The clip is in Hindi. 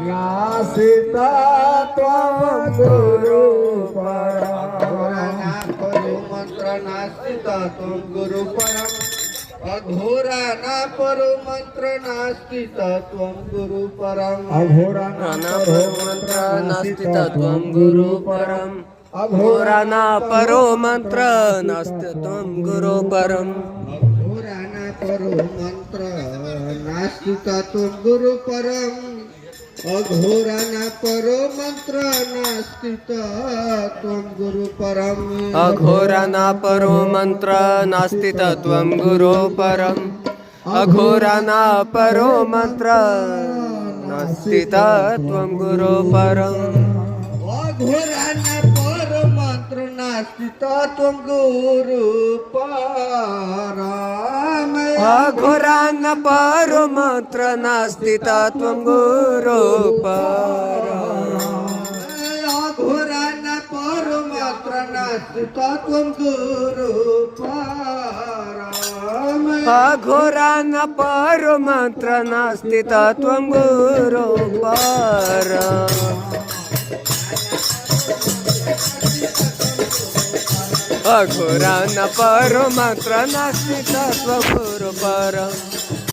नासिता त्वं गुरु परो मंत्र नास्तिता त्वं गुरु परम अघोरा ना परो मंत्र नास्तिता त्वं गुरु परम अघोरा ना परो मंत्र नास्ति तत्त्वं गुरु परम् अघोरा ना परो मंत्र नास्ति त्वं गुरु परम् अघोरा ना परो मंत्र नास्तिता त्वं गुरु परम अघोरा ना परो मंत्र नास्तिता त्वं गुरु परम अघोरा ना परो मंत्र नास्ति तत्त्वं गुरु परम् अघोरा ना परो मंत्र नास्ति तत्त्वं गुरु परम् अघोरा ना परो मंत्र नास्तिता त्वं गुरु परम अघोरा न परो मंत्र नास्ति तत्त्वं गुरु परम् अघोरा ना परो मंत्र नास्तिता त्वं गुरु परम अघोरा न परो मंत्र नास्ति तत्त्वं गुरु परम् अघोरा न परो मंत्र नास्ति तत्त्वं गुरु परम्